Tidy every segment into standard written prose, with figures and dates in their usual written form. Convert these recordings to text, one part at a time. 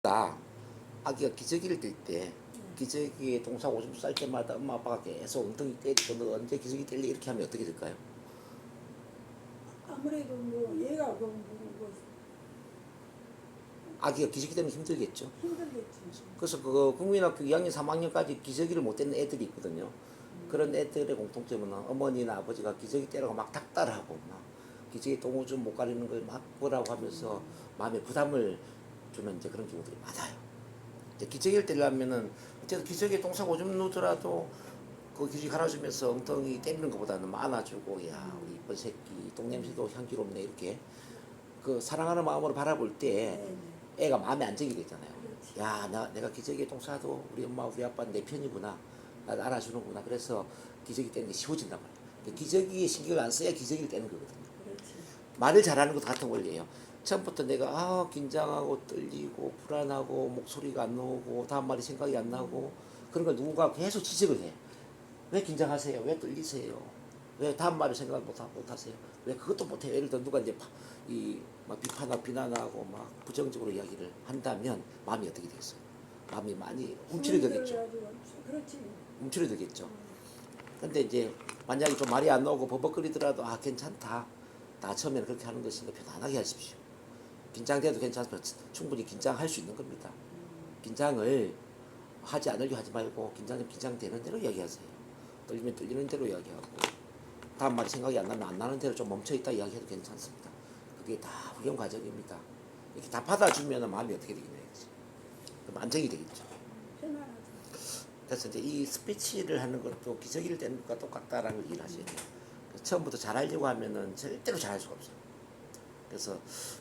나 아기가 기저귀를 뗄 때 기저귀에 동사 오줌 쌀 때마다 엄마 아빠가 계속 엉덩이 때리고 너 언제 기저귀 뗄래 이렇게 하면 어떻게 될까요? 아무래도 뭐 얘가 뭐 아기가 기저귀 때문에 힘들겠죠. 힘들겠지. 그래서 그 국민학교 2학년 3학년까지 기저귀를 못 떼는 애들이 있거든요. 그런 애들의 공통점은 어머니나 아버지가 기저귀 떼라고 막 닥달하고 막 기저귀 똥오줌 못 가리는 걸 막 뭐라고 하면서 마음에 부담을 주는 이제 그런 경우들이 많아요. 이제 기저귀를 떼려면은 어쨌든 기저귀에 똥싸 오줌 누더라도 그 기저귀 갈아주면서 엉덩이 때리는 것보다는 뭐 안아주고 야 우리 이쁜 새끼 똥냄새도 향기롭네 이렇게 그 사랑하는 마음으로 바라볼 때 네네. 애가 마음에 안정이 되잖아요. 그렇지. 야, 내가 기저귀에 똥 싸도 우리 엄마 우리 아빠는 내 편이구나. 나를 알아주는구나. 그래서 기저귀 떼는 게 쉬워진단 말이에요. 기저귀에 신경을 안 써야 기저귀를 떼는 거거든요. 그렇지. 말을 잘하는 것도 같은 원리예요. 처음부터 내가 긴장하고 떨리고 불안하고 목소리가 안 나오고 다음 말이 생각이 안 나고 그런 걸 누군가 계속 지적을 해. 왜 긴장하세요? 왜 떨리세요? 왜 다음 말을 생각 못 하세요? 왜 그것도 못해요? 예를 들어 누가 이제 막 비판하고 비난하고 막 부정적으로 이야기를 한다면 마음이 어떻게 되겠어요? 마음이 많이 움츠러들겠죠. 그렇지. 움츠러들겠죠. 근데 이제 만약에 좀 말이 안 나오고 버벅거리더라도 괜찮다. 나 처음에는 그렇게 하는 것이니까 편안하게 하십시오. 긴장돼도 괜찮습니다. 충분히 긴장할 수 있는 겁니다. 긴장을 하지 않으려 하지 말고 긴장되면 긴장되는 대로 이야기하세요. 떨리면 떨리는 대로 이야기하고 다음 말이 생각이 안 나면 안 나는 대로 좀 멈춰있다 이야기해도 괜찮습니다. 그게 다 훈련 과정입니다. 이렇게 다 받아주면 마음이 어떻게 되겠냐지. 그럼 안정이 되겠죠. 편안하죠. 그래서 이제 이 스피치를 하는 것도 기저귀를 떼는 것과 똑같다라는 걸 이해하셔야 돼요. 처음부터 잘하려고 하면은 절대로 잘할 수가 없어요. 그래서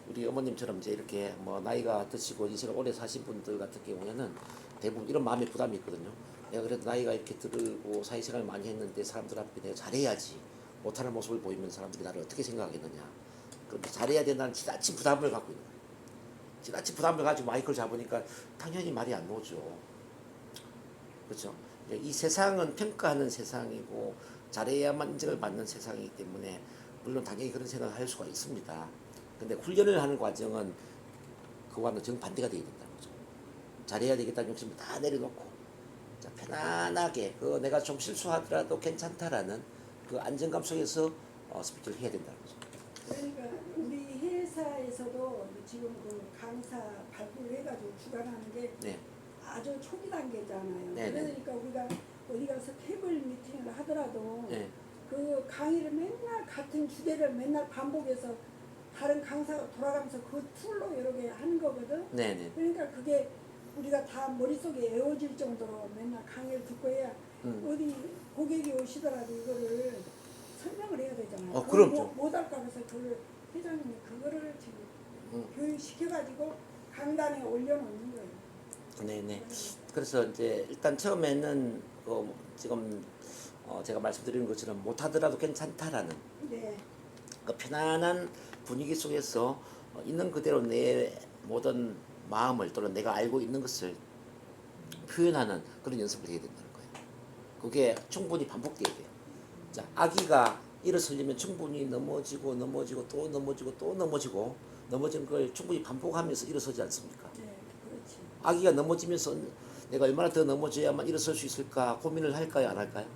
우리 어머님처럼 이제 이렇게 뭐 나이가 드시고 인생을 오래 사신 분들 같은 경우에는 대부분 이런 마음의 부담이 있거든요. 내가 그래도 나이가 이렇게 들고 사회생활 많이 했는데 사람들 앞에 내가 잘해야지 못하는 모습을 보이면 사람들이 나를 어떻게 생각하겠느냐. 그럼 잘해야 된다는 지나친 부담을 갖고 있는 거예요. 지나친 부담을 가지고 마이크를 잡으니까 당연히 말이 안 나오죠. 그렇죠. 이 세상은 평가하는 세상이고 잘해야만 인정을 받는 세상이기 때문에 물론 당연히 그런 생각을 할 수가 있습니다. 근데 훈련을 하는 과정은 그와는 정반대가 되어야 된다는 거죠. 잘해야 되겠다는 욕심을 다 내려놓고 자, 편안하게 내가 좀 실수하더라도 괜찮다라는 그 안정감 속에서 스피치를 해야 된다는 거죠. 그러니까 우리 회사에서도 지금 그 강사 발굴 해가지고 주관하는 게 네. 아주 초기 단계잖아요. 네네. 그러니까 우리가 어디 가서 테이블 미팅을 하더라도 네. 그 강의를 맨날 같은 주제를 맨날 반복해서 다른 강사가 돌아가면서 그 툴로 여러 개 하는 거거든. 네네. 그러니까 그게 우리가 다 머릿속에 외워질 정도로 맨날 강의를 듣고 해야 어디 고객이 오시더라도 이거를 설명을 해야 되잖아요. 그럼요. 못 할까 해서 그 회장님이 그거를 지금 교육시켜가지고 강단에 올려놓는 거예요. 네네. 그래서 이제 일단 처음에는 지금 제가 말씀드리는 것처럼 못하더라도 괜찮다라는 네. 그 편안한 분위기 속에서 있는 그대로 내 모든 마음을 또는 내가 알고 있는 것을 표현하는 그런 연습을 해야 된다는 거예요. 그게 충분히 반복돼야 돼요. 자, 아기가 일어서려면 충분히 넘어지고 또 넘어지는 걸 충분히 반복하면서 일어서지 않습니까? 네, 그렇지. 아기가 넘어지면서 내가 얼마나 더 넘어져야만 일어설 수 있을까 고민을 할까요, 안 할까요?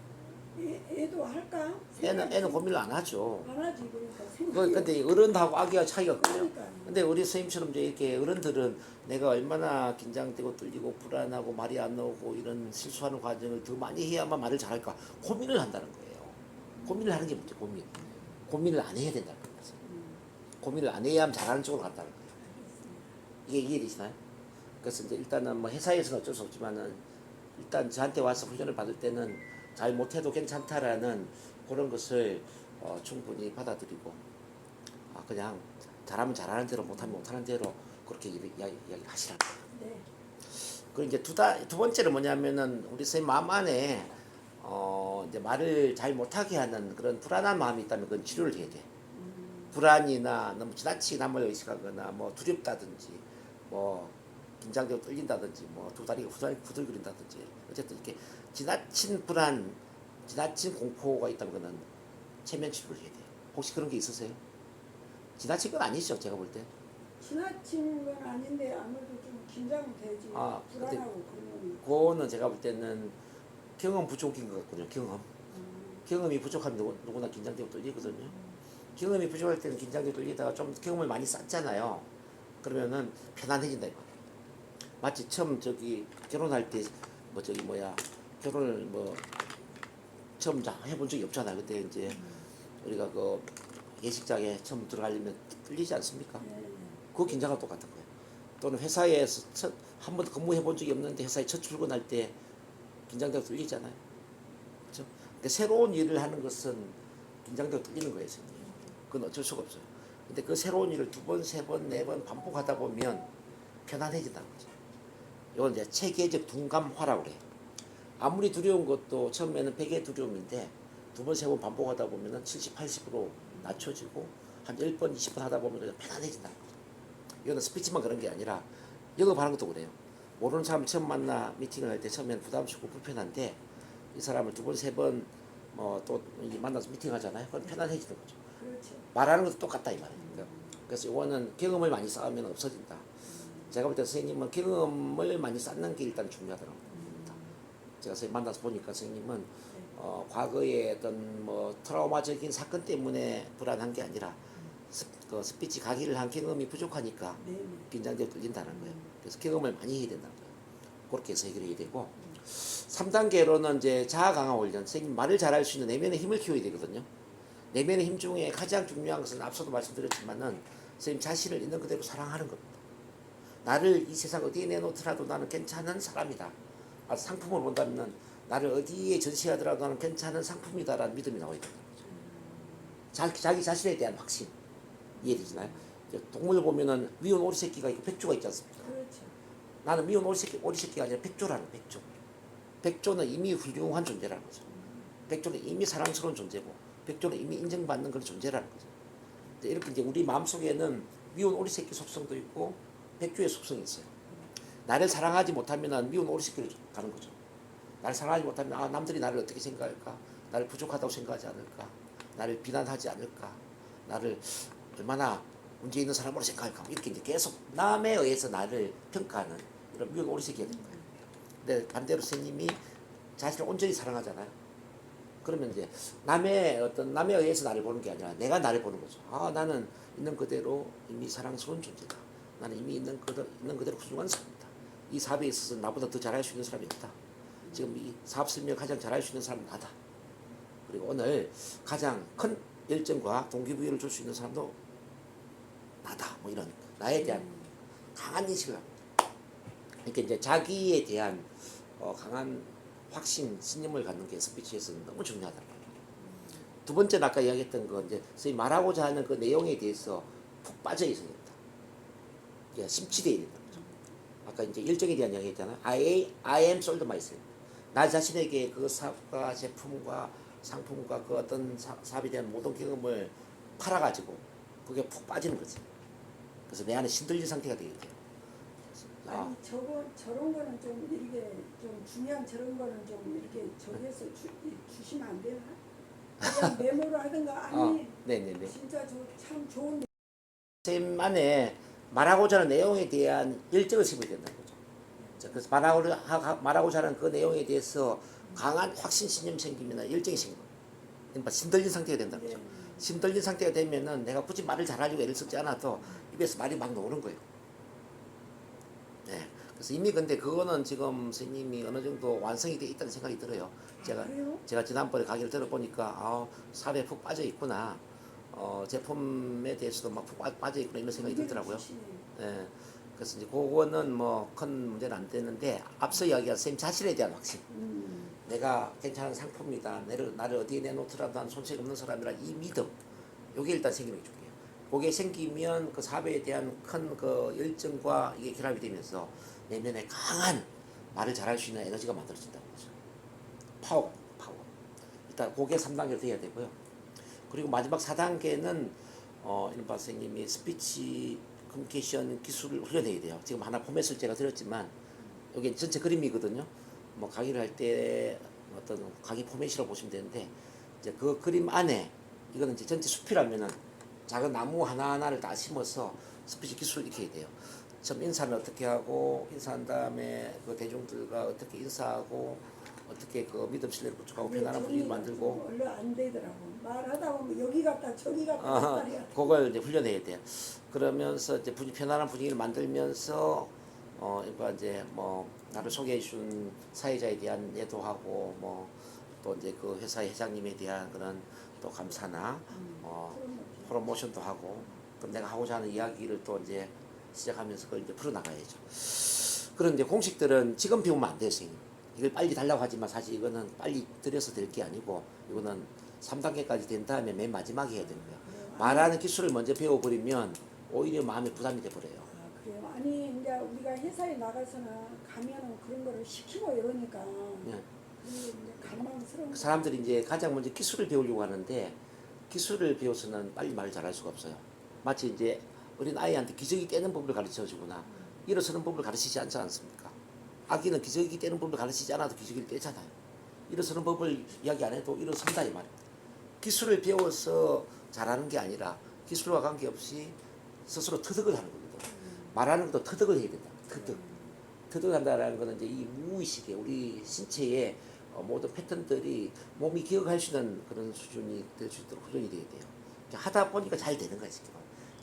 애도 할까? 애는 고민을 안 하죠. 안 하지. 그러니까 생각이 근데 어른하고 아기가 차이가 커요. 그러니까요. 근데 우리 선생님처럼 이제 이렇게 어른들은 내가 얼마나 긴장되고 떨리고 불안하고 말이 안 나오고 이런 실수하는 과정을 더 많이 해야만 말을 잘할까 고민을 한다는 거예요. 고민을 하는 게 문제. 고민을 안 해야 된다는 거예요. 고민을 안 해야 잘하는 쪽으로 간다는 거예요. 이게 이해되시나요? 그래서 이제 일단은 뭐 회사에서는 어쩔 수 없지만은 일단 저한테 와서 훈련을 받을 때는 잘 못해도 괜찮다라는 그런 것을 충분히 받아들이고 그냥 잘하면 잘하는 대로 못하면 못하는 대로 그렇게 이야기 하시라는 거예요. 네. 그리고 이제 두 번째는 뭐냐면은 우리 선생님 마음 안에 이제 말을 잘 못하게 하는 그런 불안한 마음이 있다면 그건 치료를 해야 돼. 불안이나 너무 지나치게 남을 의식하거나 뭐 두렵다든지 뭐 긴장되고 떨린다든지 뭐 두 다리가 후들거린다든지 어쨌든 이렇게 지나친 불안, 지나친 공포가 있다면 그는 체면 치료를 해야 돼요. 혹시 그런 게 있으세요? 지나친 건 아니죠, 제가 볼 때. 지나친 건 아닌데 아무래도 좀 긴장되지. 아, 근데 불안하고 그런 건. 그거는 제가 볼 때는 경험 부족인 것 같거든요. 경험. 경험이 부족하면 누구나 긴장되고 떨리거든요. 경험이 부족할 때는 긴장되고 떨리다가 좀 경험을 많이 쌓잖아요. 그러면은 편안해진다 이거. 마치 처음 저기 결혼할 때 뭐 저기 뭐야 결혼을 뭐 처음 해본 적이 없잖아요. 그때 이제 우리가 그 예식장에 처음 들어가려면 떨리지 않습니까? 네. 그 긴장과 똑같은 거예요. 또는 회사에서 한 번도 근무해 본 적이 없는데 회사에 첫 출근할 때 긴장되고 떨리잖아요. 그렇죠? 근데 새로운 일을 하는 것은 긴장되고 떨리는 거예요, 선생님. 그건 어쩔 수가 없어요. 근데 그 새로운 일을 두 번, 세 번, 네 번 반복하다 보면 편안해진다는 거죠. 이건 이제 체계적 둔감화라고 그래요. 아무리 두려운 것도 처음에는 100의 두려움인데 두 번, 세 번 반복하다 보면 70, 80으로 낮춰지고 한 10번, 20번 하다 보면 그냥 편안해진다는 거죠. 이거는 스피치만 그런 게 아니라 영업하는 것도 그래요. 모르는 사람 처음 만나 미팅을 할 때 처음에는 부담스럽고 불편한데 이 사람을 두 번, 세 번 또 만나서 미팅하잖아요. 그건 편안해지는 거죠. 그렇죠. 말하는 것도 똑같다 이 말이에요. 그래서 이거는 경험을 많이 쌓으면 없어진다. 제가 볼 때 선생님은 경험을 많이 쌓는 게 일단 중요하더라고요. 제가 선생님 만나서 보니까 선생님은 과거의 어떤 뭐 트라우마적인 사건 때문에 불안한 게 아니라 그 스피치 강의를 한 경험이 부족하니까 네. 긴장되고 떨린다는 거예요. 그래서 경험을 많이 해야 된다는 거예요. 그렇게 해서 해결해야 되고 3단계로는 이제 자아 강화 훈련. 선생님 말을 잘할 수 있는 내면의 힘을 키워야 되거든요. 내면의 힘 중에 가장 중요한 것은 앞서도 말씀드렸지만은 선생님 자신을 있는 그대로 사랑하는 겁니다. 나를 이 세상 어디에 내놓더라도 나는 괜찮은 사람이다. 상품을 본다면 나를 어디에 전시하더라도 나는 괜찮은 상품이다라는 믿음이 나와야 된다는 거죠. 자기 자신에 대한 확신. 이해되시나요? 동물 보면은 미운 오리 새끼가 있고 백조가 있지 않습니까? 그렇죠. 나는 미운 오리 새끼가 아니라 백조라는 백조. 백조는 이미 훌륭한 존재라는 거죠. 백조는 이미 사랑스러운 존재고 백조는 이미 인정받는 그런 존재라는 거죠. 이렇게 이제 우리 마음속에는 미운 오리 새끼 속성도 있고 백조의 속성이 있어요. 나를 사랑하지 못하면 미운 오리 새끼로 가는 거죠. 나를 사랑하지 못하면 남들이 나를 어떻게 생각할까? 나를 부족하다고 생각하지 않을까? 나를 비난하지 않을까? 나를 얼마나 문제 있는 사람으로 생각할까? 이렇게 이제 계속 남에 의해서 나를 평가하는 이런 미운 오리 새끼가 되는 거예요. 근데 반대로 스님이 자신을 온전히 사랑하잖아요. 그러면 이제 남에 의해서 나를 보는 게 아니라 내가 나를 보는 거죠. 나는 있는 그대로 이미 사랑스러운 존재다. 나는 이미 있는 그대로 훌륭한 사람이다. 이 사업에 있어서 나보다 더 잘할 수 있는 사람이 없다. 지금 이 사업 설명 가장 잘할 수 있는 사람은 나다. 그리고 오늘 가장 큰 열정과 동기부여를 줄 수 있는 사람도 나다. 뭐 이런 나에 대한 강한 인식을 합니다. 그러니까 이제 자기에 대한 강한 확신, 신념을 갖는 게 스피치에서는 너무 중요하다. 두 번째 아까 이야기했던 거 이제 선생님 말하고자 하는 그 내용에 대해서 푹 빠져 있어야 된다. 이제 심취되어야 된다. 아까 이제 일정에 대한 이야기 했잖아요. I am sold myself. 나 자신에게 그 사업과 제품과 상품과 그 어떤 사업에 대한 모든 경험을 팔아가지고 그게 푹 빠지는 거지. 그래서 내 안에 신들린 상태가 되게 돼요. 아니 저런 거는 좀 이렇게 좀 중요한 저런 거는 좀 이렇게 저기에서 주시면 안 되나? 그냥 메모로 하든가 아니 네네네. 진짜 참 좋은 선생님 안에 말하고자 하는 내용에 대한 열정을 심어야 된다는 거죠. 그래서 말하고자 하는 그 내용에 대해서 강한 확신, 신념이 생기면 열정이 생깁니다. 그러니까 신들린 상태가 된다는 거죠. 신들린 상태가 되면은 내가 굳이 말을 잘하려고 애를 쓰지 않아도 입에서 말이 막 나오는 거예요. 네. 그래서 이미 근데 그거는 지금 선생님이 어느 정도 완성이 되어 있다는 생각이 들어요. 제가 지난번에 강의를 들어보니까 사업에 푹 빠져 있구나. 제품에 대해서도 막 푹 빠져 있구나 이런 생각이 들더라고요. 네. 그래서 이제 그거는 뭐 큰 문제는 안 되는데 앞서 이야기한 선생님 자신에 대한 확신. 내가 괜찮은 상품이다. 나를 어디에 내놓더라도 난 손색 없는 사람이라 이 믿음. 요게 일단 생기는 게 중요해요. 그게 생기면 그 사업에 대한 큰 그 열정과 이게 결합이 되면서 내면에 강한 말을 잘할 수 있는 에너지가 만들어진다는 거죠. 파워. 일단 그게 3단계로 돼야 되고요. 그리고 마지막 4단계는 이른바 선생님이 스피치 커뮤니케이션 기술을 훈련해야 돼요. 지금 하나 포맷을 제가 드렸지만 여기 전체 그림이거든요. 뭐 강의를 할 때 어떤 강의 포맷이라고 보시면 되는데 이제 그 그림 안에 이거는 이제 전체 숲이라면은 작은 나무 하나하나를 다 심어서 스피치 기술을 익혀야 돼요. 처음 인사는 어떻게 하고 인사한 다음에 그 대중들과 어떻게 인사하고 어떻게 그 믿음 신뢰를 구축하고 편안한 분위기를 만들고 원래 안 되더라고. 말하다 보면 여기 갔다 저기 갔다 아하, 갔다 그걸 이제 훈련해야 돼요. 그러면서 이제 편안한 분위기를 만들면서 그러니까 이제 뭐 나를 소개해 준 사회자에 대한 예도하고 뭐 또 이제 그 회사의 회장님에 대한 그런 또 감사나 프로모션도 하고 또 내가 하고자 하는 이야기를 또 이제 시작하면서 그걸 이제 풀어나가야죠. 그런 이제 공식들은 지금 배우면 안 돼요, 선생님. 이걸 빨리 달라고 하지만 사실 이거는 빨리 들여서 될 게 아니고 이거는 3단계까지 된 다음에 맨 마지막에 해야 되는 거예요. 말하는 기술을 먼저 배워버리면 오히려 마음에 부담이 돼버려요. 아, 그래요. 아니 이제 우리가 회사에 나가서나 가면은 그런 거를 시키고 이러니까 예. 그게 이제 갈망스러운 그 사람들이 이제 가장 먼저 기술을 배우려고 하는데 기술을 배워서는 빨리 말을 잘할 수가 없어요. 마치 이제 어린 아이한테 기저귀 떼는 법을 가르쳐 주거나 일어서는 법을 가르치지 않지 않습니까? 아기는 기저귀 떼는 법을 가르치지 않아도 기저귀를 떼잖아요. 일어서는 법을 이야기 안 해도 일어선다 이 말입니다. 기술을 배워서 잘하는 게 아니라 기술과 관계없이 스스로 터득을 하는 거거든요. 말하는 것도 터득을 해야 된다. 터득한다라는 것은 이제 이 무의식에 우리 신체의 모든 패턴들이 몸이 기억할 수 있는 그런 수준이 될 수 있도록 훈련이 돼야 돼요. 하다 보니까 잘 되는 거지.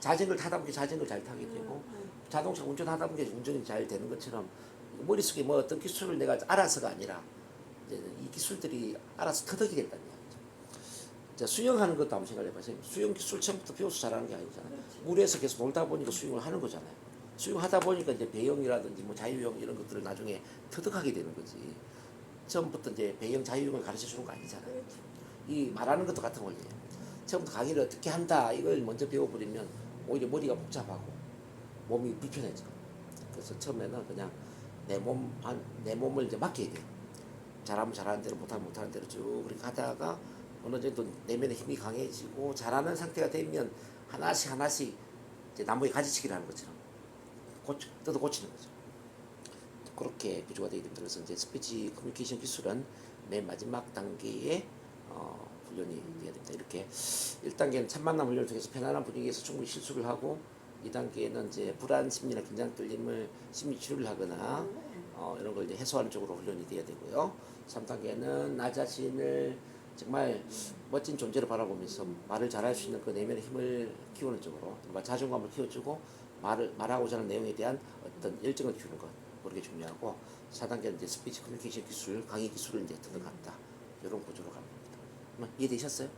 자전거를 타다 보니까 자전거를 잘 타게 되고 자동차 운전하다 보니까 운전이 잘 되는 것처럼 머릿속에 뭐 어떤 기술을 내가 알아서가 아니라 이제 이 기술들이 알아서 터득이 된다는 이야기죠. 자, 수영하는 것도 한번 생각해 보세요. 수영 기술 처음부터 배워서 잘하는 게 아니잖아요. 물에서 계속 놀다 보니까 수영을 하는 거잖아요. 수영하다 보니까 이제 배영이라든지 뭐 자유형 이런 것들을 나중에 터득하게 되는 거지. 처음부터 이제 배영 자유형을 가르쳐 주는 거 아니잖아요. 이 말하는 것도 같은 원리예요. 처음부터 강의를 어떻게 한다 이걸 먼저 배워버리면 오히려 머리가 복잡하고 몸이 불편해져. 그래서 처음에는 그냥 내 몸을 이제 맡겨야 돼요. 잘하면 잘하는 대로 못하면 못하는 대로 쭉 그렇게 하다가 어느 정도 내면의 힘이 강해지고 잘하는 상태가 되면 하나씩 이제 나무에 가지치기를 하는 것처럼 뜯어 고치는 거죠. 그렇게 구조가 되게 됩니다. 그래서 이제 스피치 커뮤니케이션 기술은 맨 마지막 단계의 훈련이 돼야 됩니다. 이렇게 1단계는 첫 만남 훈련을 통해서 편안한 분위기에서 충분히 실수를 하고 2단계는 이제 불안 심리나 긴장 떨림을 심리 치료를 하거나 이런 걸 이제 해소하는 쪽으로 훈련이 돼야 되고요. 3단계는 나 자신을 정말 멋진 존재로 바라보면서 말을 잘할 수 있는 그 내면의 힘을 키우는 쪽으로 자존감을 키워주고 말하고자 하는 내용에 대한 어떤 열정을 키우는 것 그게 중요하고 4단계는 이제 스피치 커뮤니케이션 기술, 강의 기술을 이제 들어간다. 이런 구조로 갑니다. 이해되셨어요?